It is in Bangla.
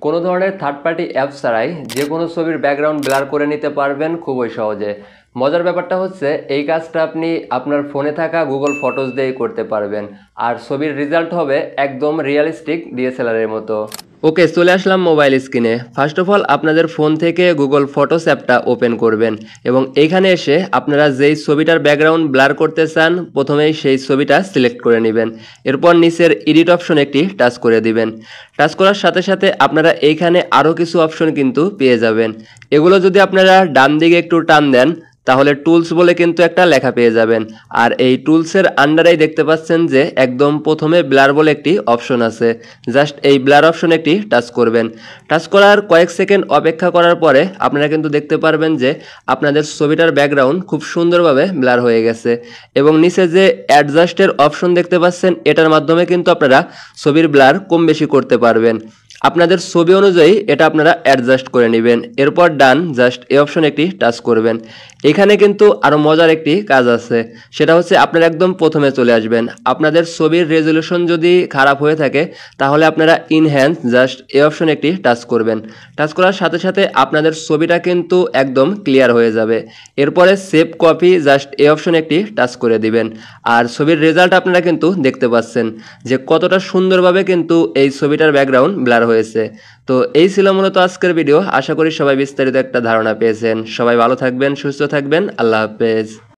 কোনো ধরনের থার্ড পার্টি অ্যাপস ছাড়াই যে কোনো ছবির ব্যাকগ্রাউন্ড ব্লার করে নিতে পারবেন খুবই সহজে। মজার ব্যাপারটা হচ্ছে এই কাজটা আপনি আপনার ফোনে থাকা গুগল ফটোস দিয়েই করতে পারবেন, আর ছবির রেজাল্ট হবে একদম রিয়েলিস্টিক ডিএসএলআরের মতো। ওকে, চলে আসলাম মোবাইল স্ক্রিনে। ফার্স্ট অফ অল আপনাদের ফোন থেকে গুগল ফটোস অ্যাপটা ওপেন করবেন এবং এইখানে এসে আপনারা যেই ছবিটার ব্যাকগ্রাউন্ড ব্লার করতে চান প্রথমেই সেই ছবিটা সিলেক্ট করে নেবেন। এরপর নিচের এডিট অপশন একটি টাচ করে দিবেন। টাচ করার সাথে সাথে আপনারা এইখানে আরও কিছু অপশন কিন্তু পেয়ে যাবেন। এগুলো যদি আপনারা ডান দিকে একটু টান দেন তাহলে টুলস বলে কিন্তু একটা লেখা পেয়ে যাবেন, আর এই টুলসের আন্ডারেই দেখতে পাচ্ছেন যে একদম প্রথমে ব্লার বলে একটি অপশন আছে। জাস্ট এই ব্লার অপশনে একটি টাচ করবেন। টাচ করার কয়েক সেকেন্ড অপেক্ষা করার পরে আপনারা কিন্তু দেখতে পারবেন যে আপনাদের ছবিটার ব্যাকগ্রাউন্ড খুব সুন্দরভাবে ব্লার হয়ে গেছে এবং নিচে যে অ্যাডজাস্টের অপশন দেখতে পাচ্ছেন এটার মাধ্যমে কিন্তু আপনারা ছবির ব্লার কম বেশি করতে পারবেন। আপনাদের ছবি অনুযায়ী এটা আপনারা অ্যাডজাস্ট করে নেবেন। এরপর ডান, জাস্ট এই অপশন একটি টাচ করবেন। এখানে কিন্তু আরও মজার একটি কাজ আছে, সেটা হচ্ছে আপনারা একদম প্রথমে চলে আসবেন। আপনাদের ছবির রেজলিউশন যদি খারাপ হয়ে থাকে তাহলে আপনারা ইনহ্যান্স, জাস্ট এই অপশন একটি টাচ করবেন। টাচ করার সাথে সাথে আপনাদের ছবিটা কিন্তু একদম ক্লিয়ার হয়ে যাবে। এরপরে সেভ কপি, জাস্ট এই অপশন একটি টাচ করে দিবেন। আর ছবির রেজাল্ট আপনারা কিন্তু দেখতে পাচ্ছেন যে কতটা সুন্দরভাবে কিন্তু এই ছবিটার ব্যাকগ্রাউন্ড ব্লার হয়েছে। তো এই ছিল মূলত আজকের ভিডিও। আশা করি সবাই বিস্তারিত একটা ধারণা পেয়েছেন। সবাই ভালো থাকবেন, সুস্থ থাকবেন। আল্লাহ হাফেজ।